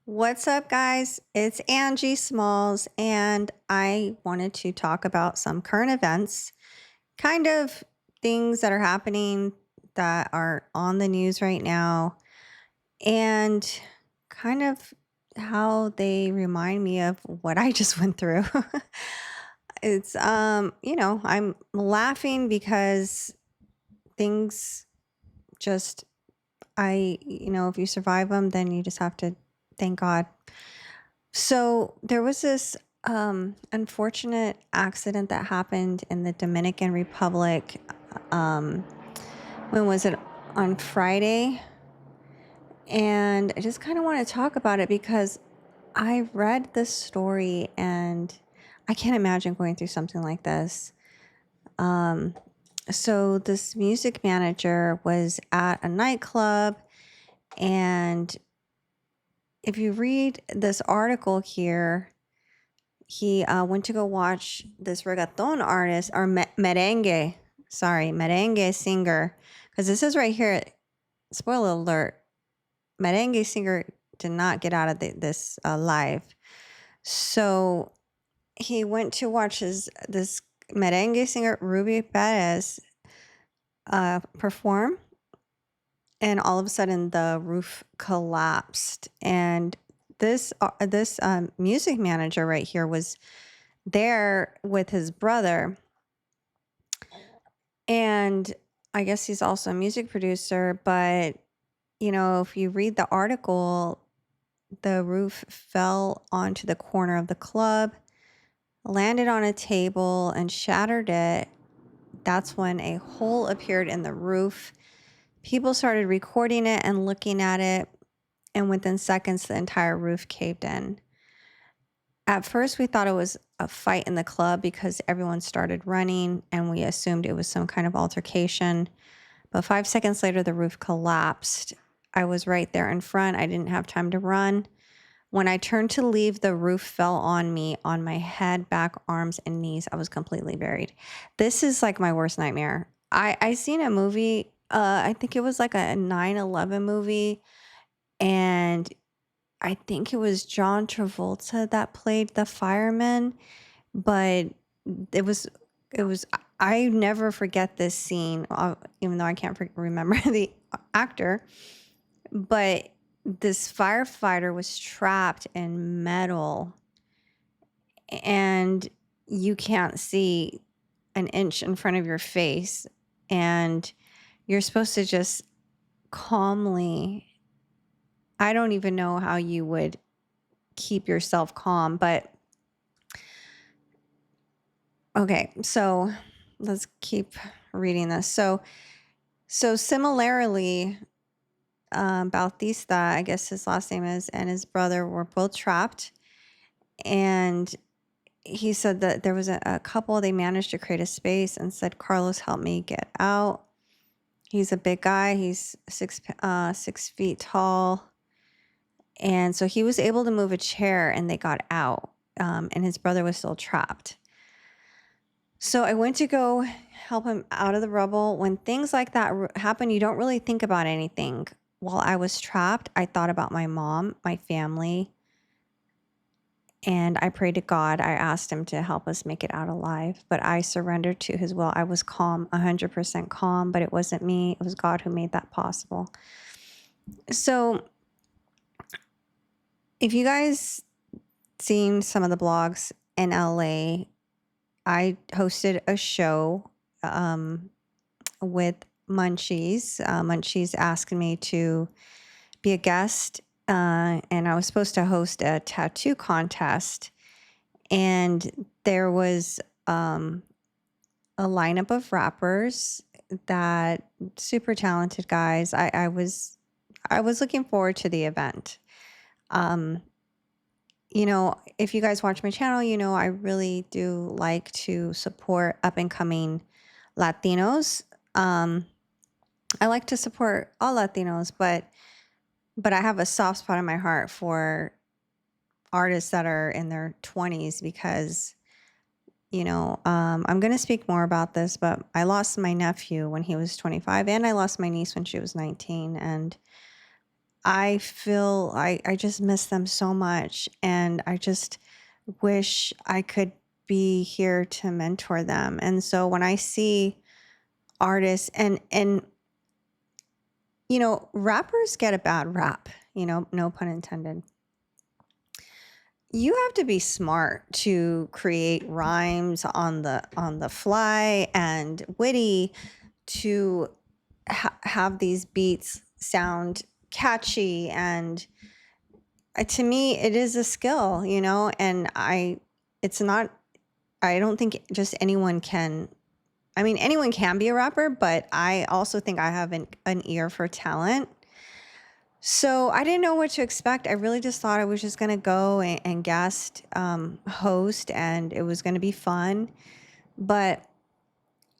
What's up, guys? It's Angie Smalls, and I wanted to talk about some current events, kind of things that are happening that are on the news right now, and kind of how they remind me of what I just went through. I'm laughing because things just, if you survive them, then you just have to thank God. So there was this unfortunate accident that happened in the Dominican Republic. Um, when was it? On Friday. And I just kind of want to talk about it because I read this story and I can't imagine going through something like this. Um, so this music manager was at a nightclub, and if you read this article here, he went to go watch this reggaeton artist or merengue singer. Because this is right here. Spoiler alert: merengue singer did not get out of this live. So he went to watch this merengue singer Ruby Perez perform, and all of a sudden the roof collapsed. And this music manager right here was there with his brother, and I guess he's also a music producer. But if you read the article, the roof fell onto the corner of the club, landed on a table, and shattered it. That's when a hole appeared in the roof. People started recording it and looking at it, and within seconds the entire roof caved in. At first, we thought it was a fight in the club because everyone started running and we assumed it was some kind of altercation. But 5 seconds later, the roof collapsed. I was right there in front. I didn't have time to run. When I turned to leave, the roof fell on me, on my head, back, arms, and knees. I was completely buried. This is like my worst nightmare. I seen a movie, I think it was like a 9/11 movie, and I think it was John Travolta that played the fireman, but it was it was I never forget this scene, even though I can't remember the actor. But this firefighter was trapped in metal, and you can't see an inch in front of your face, and you're supposed to just calmly. I don't even know how you would keep yourself calm, but okay, so let's keep reading this. So similarly, Bautista, I guess his last name is, and his brother were both trapped. And he said that there was a couple, they managed to create a space and said, Carlos, help me get out. He's a big guy. He's 6 feet tall. And so he was able to move a chair and they got out. And his brother was still trapped. So I went to go help him out of the rubble. When things like that happen, you don't really think about anything. While I was trapped, I thought about my mom, my family, and I prayed to God. I asked him to help us make it out alive, but I surrendered to his will. I was calm, 100% calm, but it wasn't me. It was God who made that possible. So if you guys seen some of the blogs in LA, I hosted a show with Munchies. Munchies asked me to be a guest, and I was supposed to host a tattoo contest. And there was a lineup of rappers that super talented guys. I was looking forward to the event. Um, if you guys watch my channel, I really do like to support up and coming Latinos. I like to support all Latinos, but I have a soft spot in my heart for artists that are in their 20s because, I'm going to speak more about this, but I lost my nephew when he was 25, and I lost my niece when she was 19. And I feel I just miss them so much, and I just wish I could be here to mentor them. And so when I see artists and rappers get a bad rap, no pun intended. You have to be smart to create rhymes on the fly and witty to have these beats sound catchy. And to me it is a skill, and it's not, I don't think just anyone can. I mean, anyone can be a rapper, but I also think I have an ear for talent. So I didn't know what to expect. I really just thought I was just going to go and guest host, and it was going to be fun. But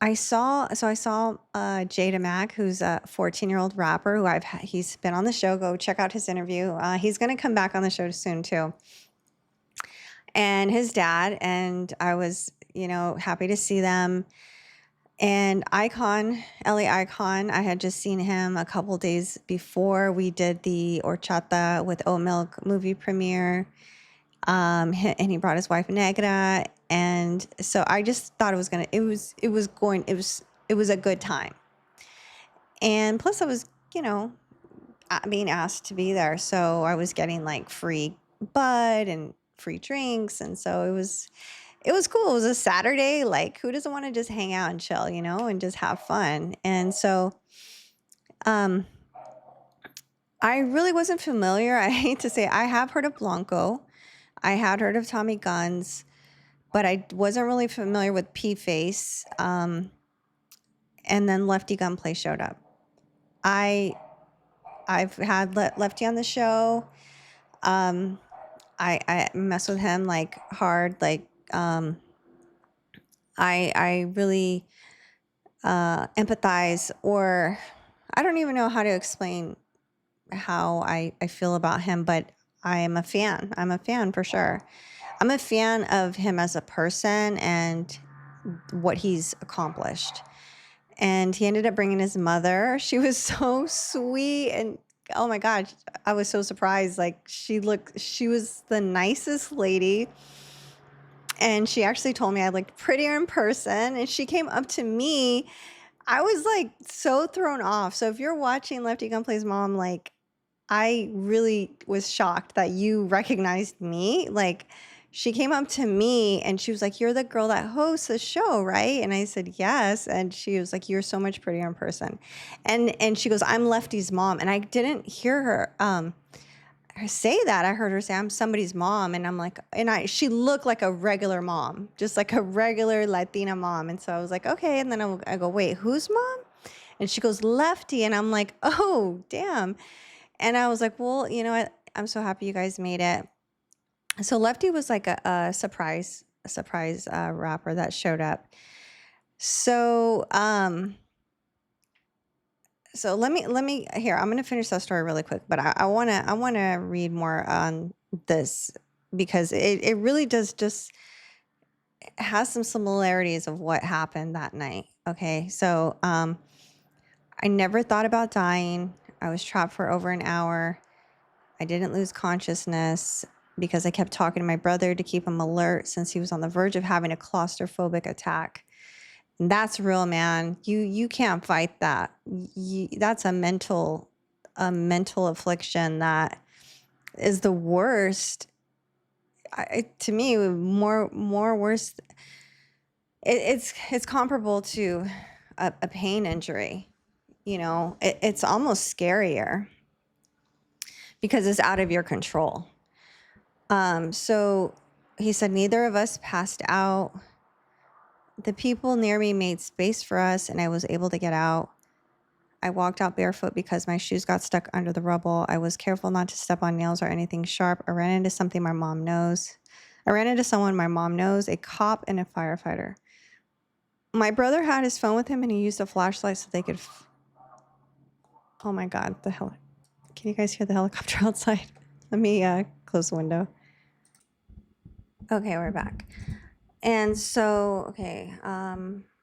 I saw Jada Mack, who's a 14-year-old rapper who he's been on the show. Go check out his interview. He's going to come back on the show soon too. And his dad, and I was, happy to see them. And Icon, Ellie Icon, I had just seen him a couple days before we did the Horchata with Oat Milk movie premiere. And he brought his wife Negra, and so I just thought it was a good time. And plus I was, being asked to be there, so I was getting like free bud and free drinks, and so it was cool. It was a Saturday. Like, who doesn't want to just hang out and chill, and just have fun? And so, um, I really wasn't familiar. I hate to say, I have heard of Blanco. I had heard of Tommy Guns, but I wasn't really familiar with P-Face. And then Lefty Gunplay showed up. I've had Lefty on the show. I mess with him like hard. Like, I really empathize, or I don't even know how to explain how I feel about him, but I am a fan. I'm a fan for sure. I'm a fan of him as a person and what he's accomplished. And he ended up bringing his mother. She was so sweet, and oh my God, I was so surprised. Like, she was the nicest lady. And she actually told me I looked prettier in person, and she came up to me. I was like so thrown off. So if you're watching Lefty Gunplay's mom, like, I really was shocked that you recognized me. Like, she came up to me and she was like, "You're the girl that hosts the show, right?" And I said, "Yes." And she was like, "You're so much prettier in person." And she goes, "I'm Lefty's mom." And I didn't hear her say that. I heard her say, "I'm somebody's mom." And I'm like, she looked like a regular mom, just like a regular Latina mom. And so I was like, okay. And then I go, "Wait, whose mom?" And she goes, "Lefty." And I'm like, "Oh, damn." And I was like, well, I'm so happy you guys made it. So Lefty was like a surprise rapper that showed up. So so let me here. I'm gonna finish that story really quick, but I wanna read more on this, because it really does just has some similarities of what happened that night. Okay, so I never thought about dying. I was trapped for over an hour. I didn't lose consciousness because I kept talking to my brother to keep him alert, since he was on the verge of having a claustrophobic attack. And that's real, man. You can't fight that. That's a mental affliction that is the worst. To me, more worse. It's comparable to a pain injury. It's almost scarier because it's out of your control. So he said, neither of us passed out. The people near me made space for us, and I was able to get out. I walked out barefoot because my shoes got stuck under the rubble. I was careful not to step on nails or anything sharp. I ran into something my mom knows. I ran into someone my mom knows, a cop and a firefighter. My brother had his phone with him, and he used a flashlight so they could... Oh my God, the hell. Can you guys hear the helicopter outside? Let me close the window. Okay, we're back. And so, okay,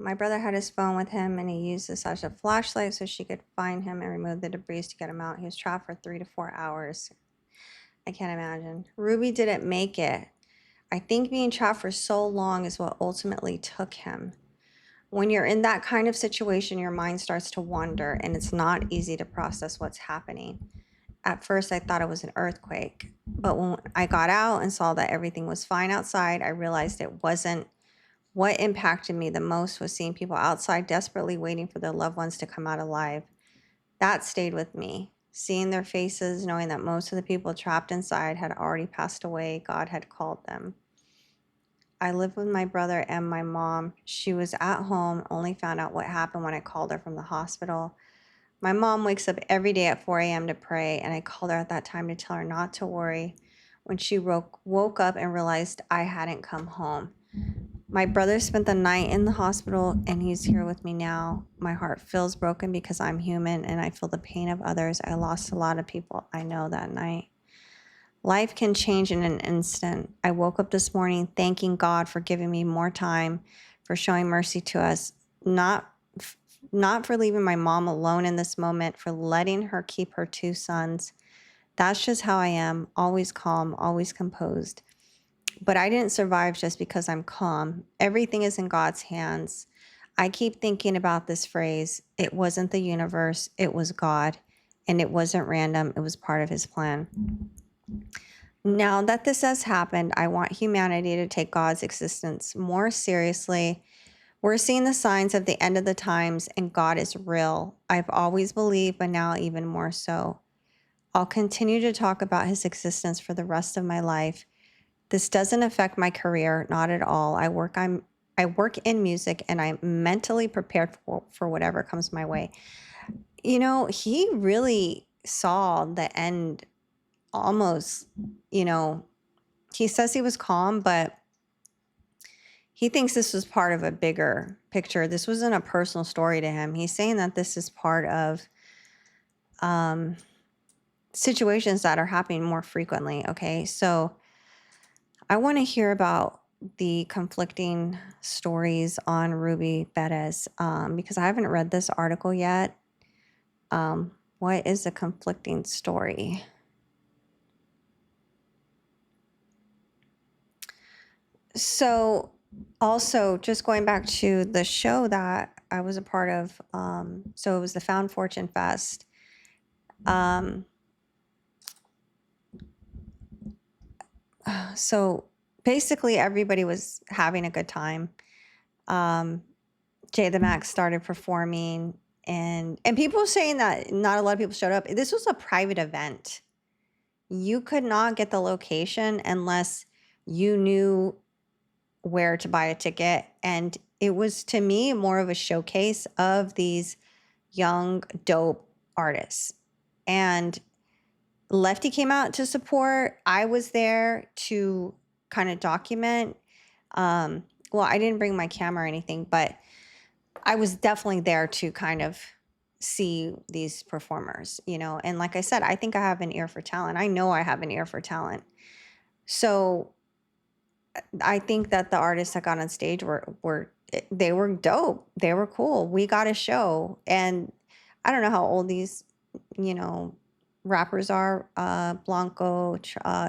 My brother had his phone with him and he used this as a flashlight so she could find him and remove the debris to get him out. He was trapped for 3 to 4 hours. I can't imagine. Ruby didn't make it. I think being trapped for so long is what ultimately took him. When you're in that kind of situation, your mind starts to wander and it's not easy to process what's happening. At first, I thought it was an earthquake, but when I got out and saw that everything was fine outside, I realized it wasn't. What impacted me the most was seeing people outside desperately waiting for their loved ones to come out alive. That stayed with me. Seeing their faces, knowing that most of the people trapped inside had already passed away, God had called them. I lived with my brother and my mom. She was at home, only found out what happened when I called her from the hospital. My mom wakes up every day at 4 a.m. to pray, and I called her at that time to tell her not to worry when she woke up and realized I hadn't come home. My brother spent the night in the hospital, and he's here with me now. My heart feels broken because I'm human and I feel the pain of others. I lost a lot of people I know that night. Life can change in an instant. I woke up this morning thanking God for giving me more time, for showing mercy to us, not not for leaving my mom alone in this moment, for letting her keep her 2 sons. That's just how I am, always calm, always composed. But I didn't survive just because I'm calm. Everything is in God's hands. I keep thinking about this phrase: it wasn't the universe, it was God. And it wasn't random, it was part of his plan. Now that this has happened, I want humanity to take God's existence more seriously. We're seeing the signs of the end of the times, and God is real. I've always believed, but now even more so. I'll continue to talk about his existence for the rest of my life. This doesn't affect my career, not at all. I work in music and I'm mentally prepared for whatever comes my way. He really saw the end almost, you know, he says he was calm, but he thinks this was part of a bigger picture. This wasn't a personal story to him. He's saying that this is part of um, situations that are happening more frequently. Okay. So I want to hear about the conflicting stories on Ruby Bettis because I haven't read this article yet. What is a conflicting story? So, also, just going back to the show that I was a part of, so it was the Found Fortune Fest. Um, so basically, everybody was having a good time. Um, Jay the Max started performing, and people were saying that not a lot of people showed up. This was a private event. You could not get the location unless you knew where to buy a ticket. And it was, to me, more of a showcase of these young, dope artists. And Lefty came out to support. I was there to kind of document. Well, I didn't bring my camera or anything, but I was definitely there to kind of see these performers, And like I said, I think I have an ear for talent. I know I have an ear for talent. So I think that the artists that got on stage they were dope. They were cool. We got a show, and I don't know how old these, you know, rappers are. Blanco,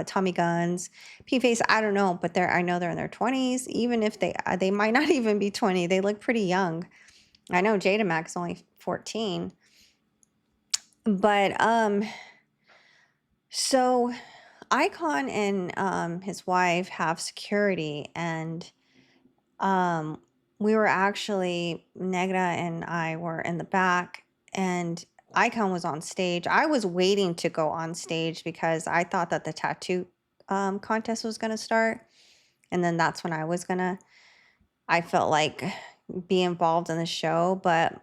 Tommy Guns, P Face. I don't know, but I know they're in their 20s. Even if they might not even be 20. They look pretty young. I know Jada Max only 14, but so Icon and his wife have security, and we were actually, Negra and I were in the back, and Icon was on stage. I was waiting to go on stage because I thought that the tattoo contest was going to start. And then that's when I felt like be involved in the show. But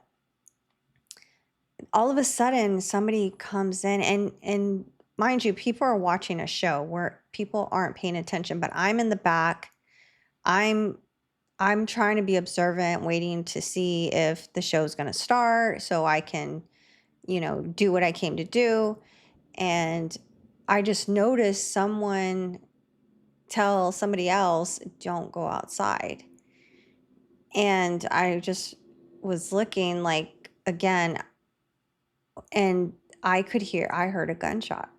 all of a sudden, somebody comes in, and mind you, people are watching a show where people aren't paying attention, but I'm in the back. I'm trying to be observant, waiting to see if the show's going to start so I can, do what I came to do. And I just noticed someone tell somebody else, don't go outside. And I just was looking like again, and I heard a gunshot.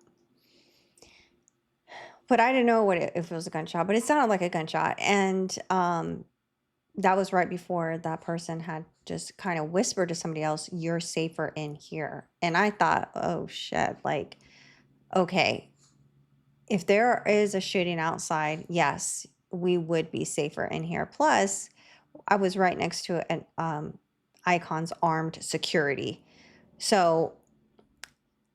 But I didn't know if it was a gunshot, but it sounded like a gunshot. And that was right before that person had just kind of whispered to somebody else, "You're safer in here." And I thought, oh shit, like, okay, if there is a shooting outside, yes, we would be safer in here. Plus, I was right next to an Icon's armed security. So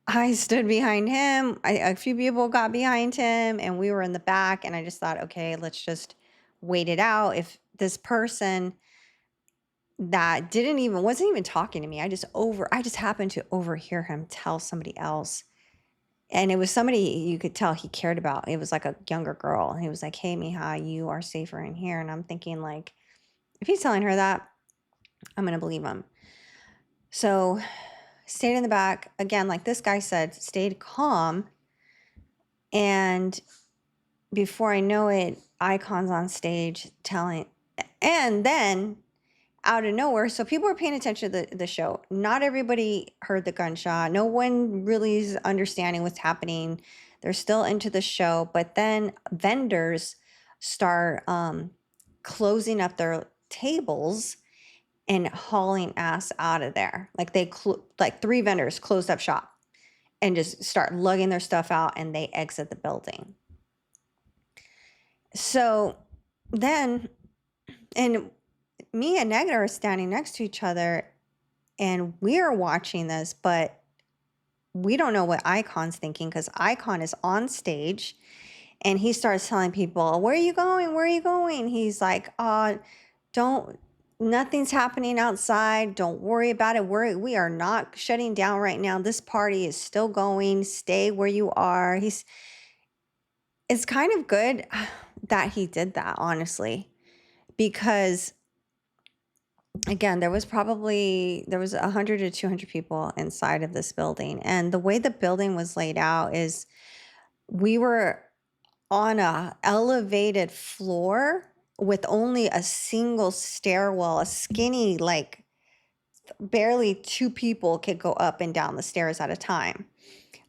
I stood behind him. A few people got behind him, and we were in the back. And I just thought, okay, let's just wait it out. If this person that wasn't even talking to me, I just happened to overhear him tell somebody else, and it was somebody you could tell he cared about. It was like a younger girl, and he was like, "Hey, Miha, you are safer in here." And I'm thinking, like, if he's telling her that, I'm gonna believe him. So stayed in the back again, like this guy said, stayed calm. And before I know it, Icon's on stage telling, and then out of nowhere, so people were paying attention to the show. Not everybody heard the gunshot. No one really is understanding what's happening. They're still into the show, but then vendors start closing up their tables and hauling ass out of there. Like like three vendors closed up shop and just start lugging their stuff out, and they exit the building. So then, and me and Negda are standing next to each other, and we're watching this, but we don't know what Icon's thinking, because Icon is on stage and he starts telling people, "Where are you going? Where are you going?" He's like, don't, nothing's happening outside. Don't worry about it. We are not shutting down right now. This party is still going. Stay where you are. It's kind of good that he did that, honestly, because again, there was 100 to 200 people inside of this building. And the way the building was laid out is we were on a elevated floor with only a single stairwell, a skinny, like barely two people could go up and down the stairs at a time.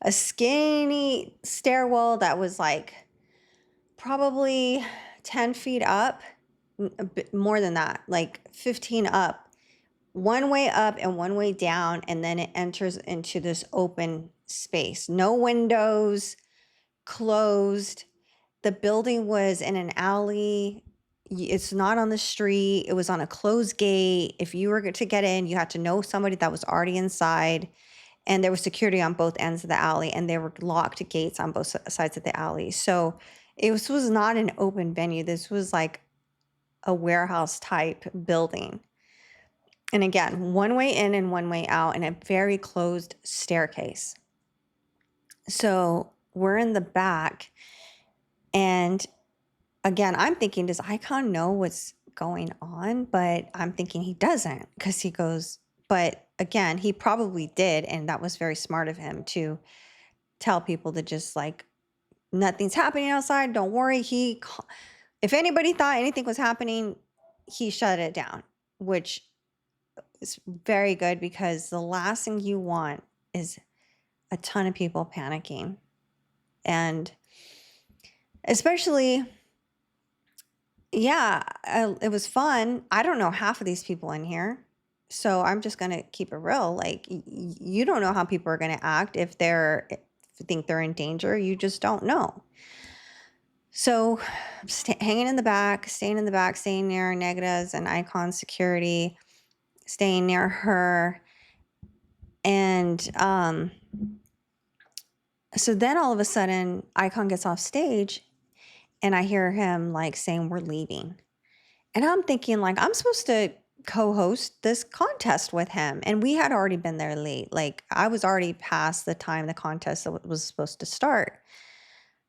A skinny stairwell that was like probably 10 feet up, a bit more than that, like 15 up, one way up and one way down, and then it enters into this open space. No windows, closed. The building was in an alley. It's not on the street. It was on a closed gate. If you were to get in, you had to know somebody that was already inside. And there was security on both ends of the alley, and there were locked gates on both sides of the alley. So was not an open venue. This was like a warehouse type building. And again, one way in and one way out, and a very closed staircase. So we're in the back, and again, I'm thinking, does Icon know what's going on? But I'm thinking he doesn't, because he goes, but again, he probably did. And that was very smart of him to tell people to just like, nothing's happening outside. Don't worry. If anybody thought anything was happening, he shut it down, which is very good, because the last thing you want is a ton of people panicking. And especially, yeah, it was fun. I don't know half of these people in here. So I'm just going to keep it real. Like, you don't know how people are going to act if think they're in danger. You just don't know. So hanging in the back, staying near Negda's and Icon security, staying near her. And so then all of a sudden, Icon gets off stage, and I hear him like saying, "We're leaving." And I'm thinking, like, I'm supposed to co-host this contest with him. And we had already been there late. Like, I was already past the time the contest was supposed to start.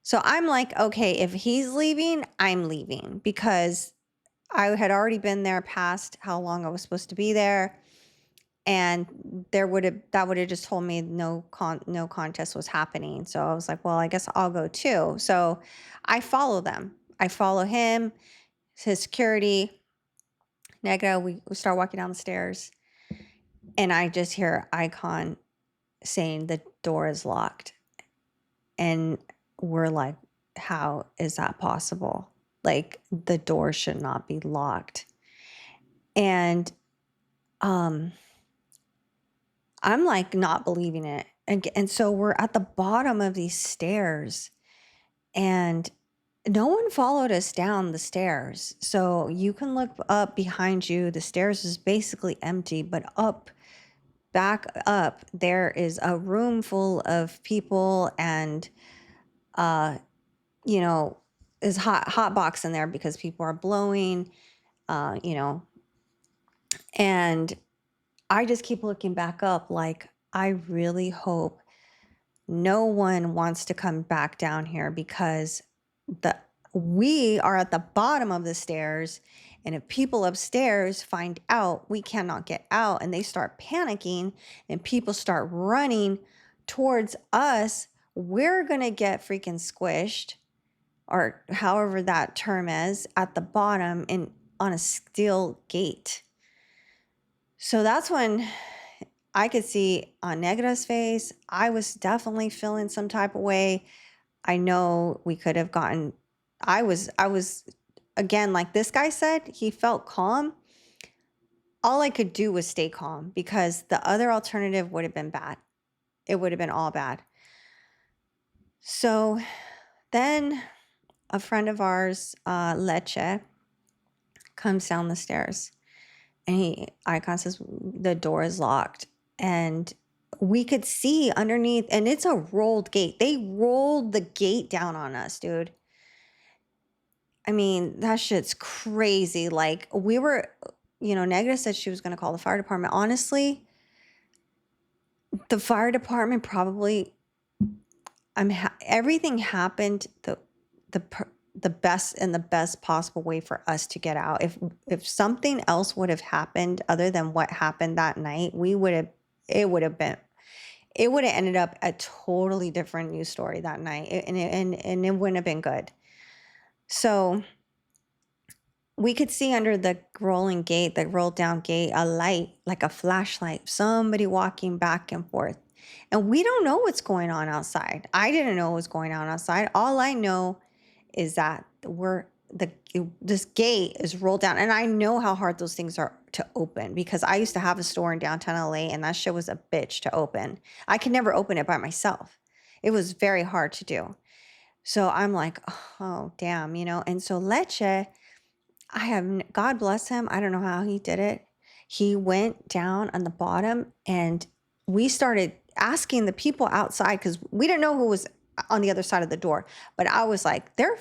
So I'm like, okay, if he's leaving, I'm leaving, because I had already been there past how long I was supposed to be there. And that would have just told me no contest was happening. So I was like, well, I guess I'll go too. So I follow them. I follow him, his security. Negra, we start walking down the stairs, and I just hear Icon saying the door is locked. And we're like, how is that possible? Like, the door should not be locked. And um I'm like not believing it. And so we're at the bottom of these stairs, and no one followed us down the stairs. So you can look up behind you. The stairs is basically empty, but back up, there is a room full of people, and uh, you know, is hot box in there because people are blowing, you know, and I just keep looking back up like, I really hope no one wants to come back down here, because the we are at the bottom of the stairs, and if people upstairs find out we cannot get out and they start panicking and people start running towards us, we're going to get freaking squished, or however that term is, at the bottom in on a steel gate. So that's when I could see on Negra's face, I was definitely feeling some type of way. I know we could have gotten, I was again, like this guy said, he felt calm. All I could do was stay calm, because the other alternative would have been bad. It would have been all bad. So then a friend of ours, Leche, comes down the stairs, and Icon says the door is locked, and we could see underneath, and it's a rolled gate. They rolled the gate down on us, dude. I mean, that shit's crazy. Like, we were, Negra said she was going to call the fire department. Honestly, the fire department probably, everything happened the best, in the best possible way for us to get out. If something else would have happened other than what happened that night, it would have ended up a totally different news story that night, and it wouldn't have been good. So we could see under the rolling gate, the rolled down gate, a light, like a flashlight, somebody walking back and forth. And we don't know what's going on outside. I didn't know what was going on outside. All I know is that this gate is rolled down, and I know how hard those things are to open, because I used to have a store in downtown LA, and that shit was a bitch to open. I could never open it by myself. It was very hard to do. So I'm like, oh damn, And so Leche, God bless him. I don't know how he did it. He went down on the bottom, and we started asking the people outside, because we didn't know who was on the other side of the door. But I was like, they're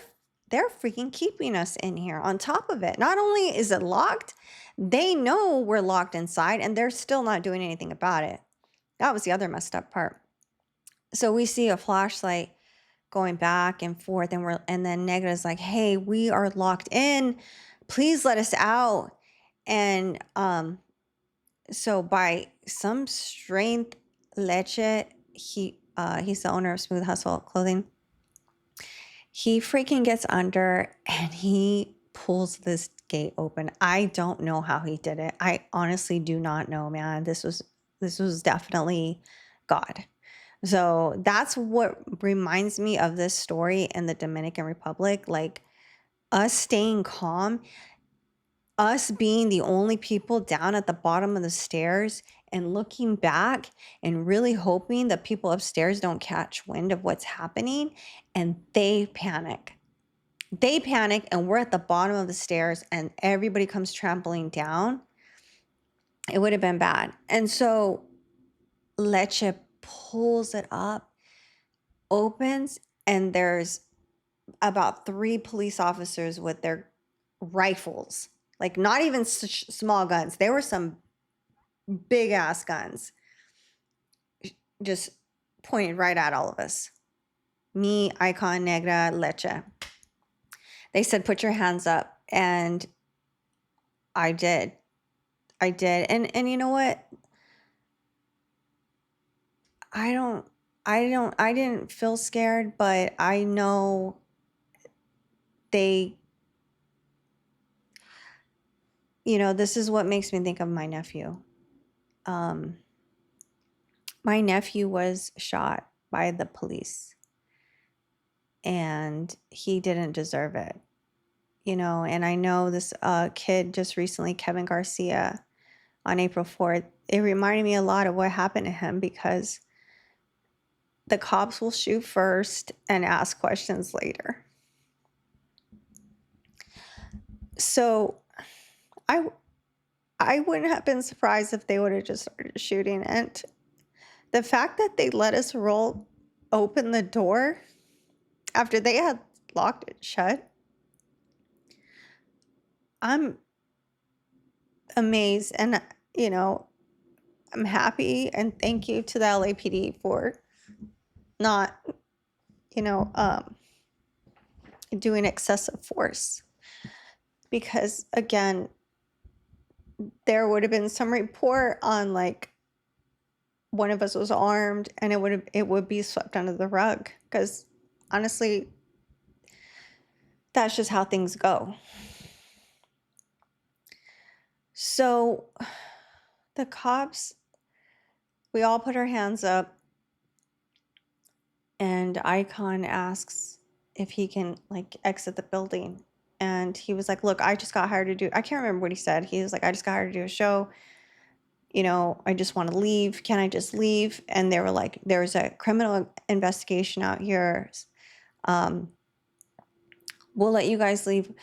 freaking keeping us in here. On top of it, not only is it locked, they know we're locked inside, and they're still not doing anything about it. That was the other messed up part. So we see a flashlight going back and forth, and then Negra's like, hey, we are locked in, please let us out. And so by some strength, Leche, he's the owner of Smooth Hustle Clothing, he freaking gets under, and he pulls this gate open. I don't know how he did it. I honestly do not know, man. This was definitely God. So that's what reminds me of this story in the Dominican Republic. Like, us staying calm, us being the only people down at the bottom of the stairs, and looking back and really hoping that people upstairs don't catch wind of what's happening, and they panic. They panic, and we're at the bottom of the stairs, and everybody comes trampling down. It would have been bad. And so Leche pulls it up, opens, and there's about 3 police officers with their rifles, like not even small guns. They were some big ass guns, just pointed right at all of us. Me, Icon, Negra, Leche. They said, put your hands up. And I did. And you know what? I didn't feel scared, but I know they this is what makes me think of my nephew. Um, my nephew was shot by the police, and he didn't deserve it. And I know this kid just recently, Kevin Garcia, on April 4th, it reminded me a lot of what happened to him, because the cops will shoot first and ask questions later. So I I wouldn't have been surprised if they would have just started shooting. And the fact that they let us roll open the door after they had locked it shut, I'm amazed. And, I'm happy, and thank you to the LAPD for not, you know, um, doing excessive force. Because again, there would have been some report on like one of us was armed, and it would be swept under the rug, because honestly, that's just how things go. So the cops, we all put our hands up, and Icon asks if he can like exit the building. And he was like, look, I just got hired to do, I can't remember what he said. He was like, I just got hired to do a show. I just want to leave. Can I just leave? And they were like, there's a criminal investigation out here. We'll let you guys leave.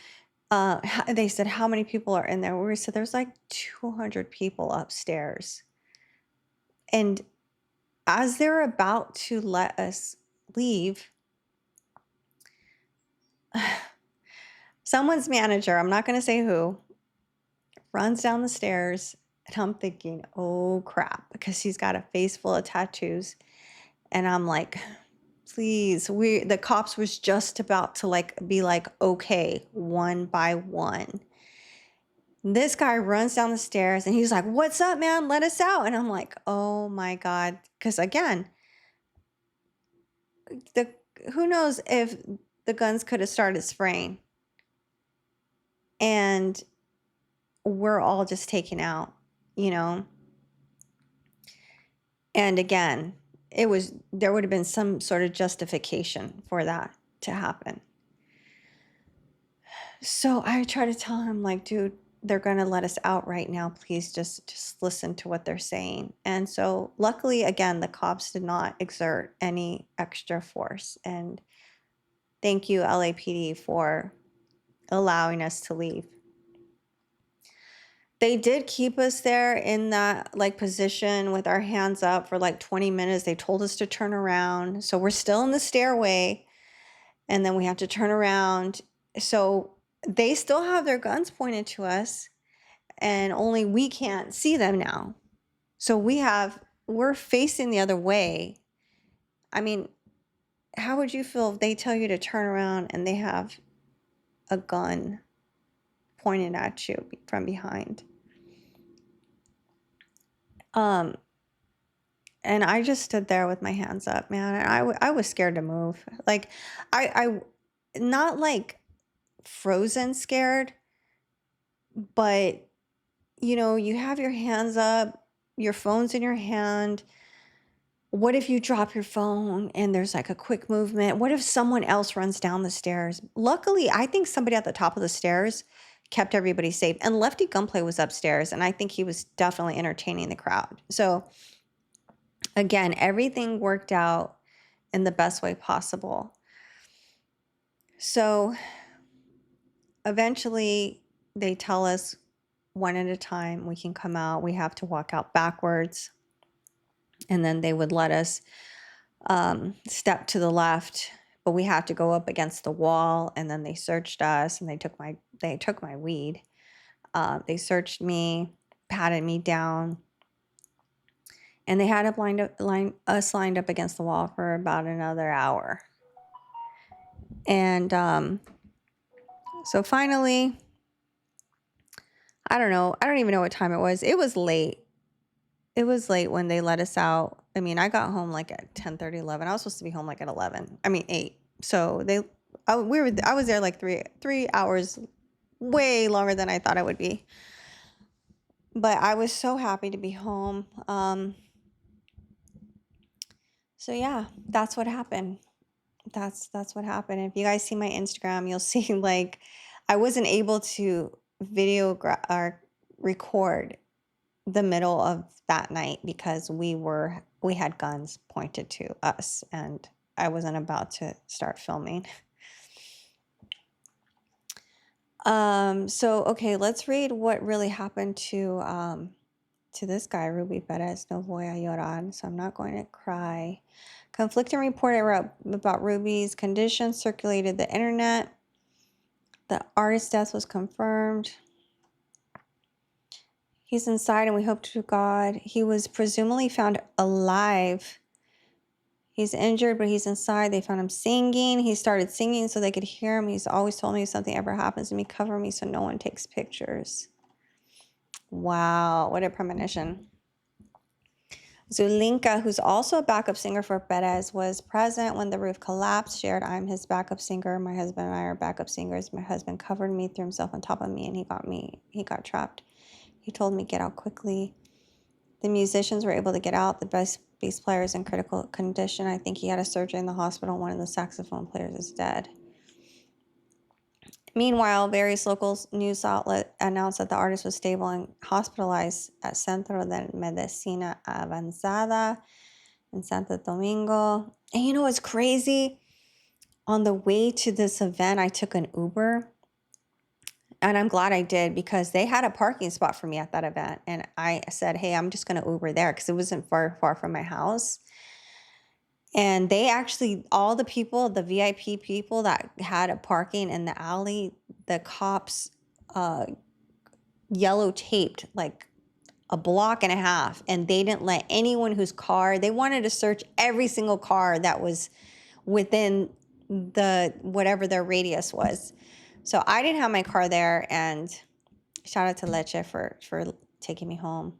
They said, how many people are in there? We said, there's like 200 people upstairs. And as they're about to let us leave, someone's manager, I'm not going to say who, runs down the stairs. And I'm thinking, oh crap, because he's got a face full of tattoos. And I'm like, please, the cops was just about to be like, okay, one by one. This guy runs down the stairs and he's like, what's up, man? Let us out. And I'm like, oh my God. Because again, who knows if the guns could have started spraying. And we're all just taken out, And again, there would have been some sort of justification for that to happen. So I try to tell him, like, dude, they're going to let us out right now. Please just listen to what they're saying. And so luckily, again, the cops did not exert any extra force. And thank you, LAPD, for allowing us to leave. They did keep us there in that position with our hands up for 20 minutes. They told us to turn around. So we're still in the stairway, and then we have to turn around. So they still have their guns pointed to us, and only we can't see them now. So we're facing the other way. I mean, how would you feel if they tell you to turn around and they have a gun pointed at you from behind? And I just stood there with my hands up, man. And I was scared to move. I not frozen scared, but you have your hands up, your phone's in your hand. What if you drop your phone and there's a quick movement? What if someone else runs down the stairs? Luckily, I think somebody at the top of the stairs kept everybody safe. And Lefty Gunplay was upstairs, and I think he was definitely entertaining the crowd. So again, everything worked out in the best way possible. So eventually they tell us one at a time we can come out. We have to walk out backwards. And then they would let us step to the left, but we had to go up against the wall. And then they searched us, and they took my weed. They searched me, patted me down, and they had us lined up against the wall for about another hour. And so finally, I don't know. I don't even know what time it was. It was late. It was late when they let us out. I mean, I got home at 10:30, 11. I was supposed to be home at 11. I mean, 8. So I was there 3 hours, way longer than I thought I would be. But I was so happy to be home. So yeah, that's what happened. That's what happened. If you guys see my Instagram, you'll see like I wasn't able to or record the middle of that night because we had guns pointed to us and I wasn't about to start filming. So okay, let's read what really happened to this guy, Ruby Perez. No voy a llorar, so I'm not going to cry. Conflicting report about Ruby's condition circulated the internet. The artist's death was confirmed. He's inside and we hope to God. He was presumably found alive. He's injured, but he's inside. They found him singing. He started singing so they could hear him. He's always told me if something ever happens to me, cover me so no one takes pictures. Wow, what a premonition. Zulinka, who's also a backup singer for Perez, was present when the roof collapsed, shared, I'm his backup singer. My husband and I are backup singers. My husband covered me, threw himself on top of me, and he got trapped. He told me, get out quickly. The musicians were able to get out. The bass player is in critical condition. I think he had a surgery in the hospital. One of the saxophone players is dead. Meanwhile, various local news outlets announced that the artist was stable and hospitalized at Centro de Medicina Avanzada in Santo Domingo. And you know what's crazy? On the way to this event, I took an Uber. And I'm glad I did because they had a parking spot for me at that event. And I said, hey, I'm just going to Uber there because it wasn't far from my house. And they actually, all the people, the VIP people that had a parking in the alley, the cops yellow taped like a block and a half. And they didn't let anyone whose car, they wanted to search every single car that was within the whatever their radius was. So I didn't have my car there, and shout out to Leche for taking me home.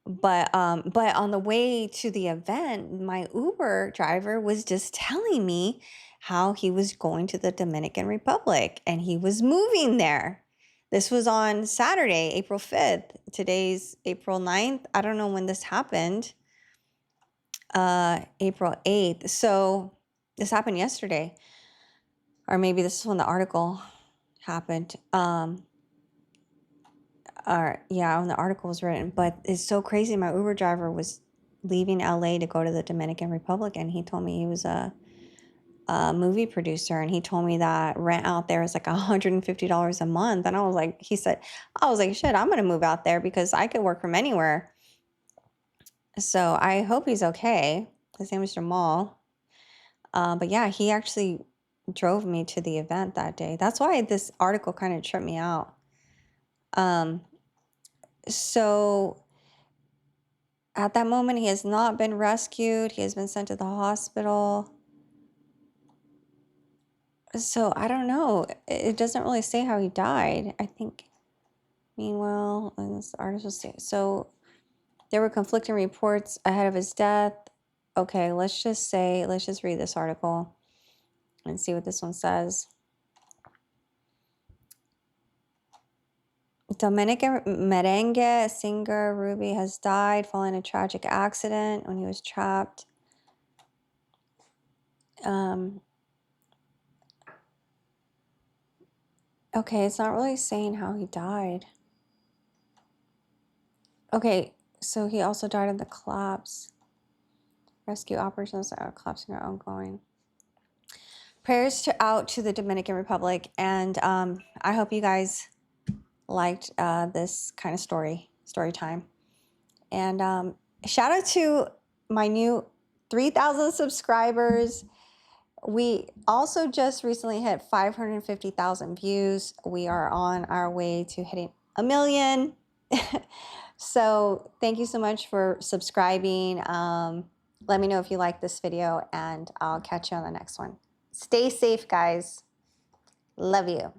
But on the way to the event, my Uber driver was just telling me how he was going to the Dominican Republic and he was moving there. This was on Saturday, April 5th. Today's April 9th. I don't know when this happened. April 8th. So this happened yesterday. Or maybe this is when the article happened. Yeah, when the article was written. But it's so crazy. My Uber driver was leaving LA to go to the Dominican Republic, and he told me he was a movie producer, and he told me that rent out there is like $150 a month. And I was like, shit, I'm gonna move out there because I could work from anywhere. So I hope he's okay. His name is Jamal. But yeah, he actually drove me to the event that day. That's why this article kind of tripped me out. So at that moment, he has not been rescued. He has been sent to the hospital. So I don't know. It doesn't really say how he died. I think, meanwhile, and this artist was so there were conflicting reports ahead of his death. Okay, let's just read this article and see what this one says. Dominican merengue singer Ruby has died following a tragic accident when he was trapped. Okay, it's not really saying how he died. Okay, so he also died in the collapse. Rescue operations are collapsing are ongoing. Prayers out to the Dominican Republic, and I hope you guys liked this kind of story time. And shout out to my new 3,000 subscribers. We also just recently hit 550,000 views. We are on our way to hitting 1 million. So thank you so much for subscribing. Let me know if you like this video, and I'll catch you on the next one. Stay safe, guys. Love you.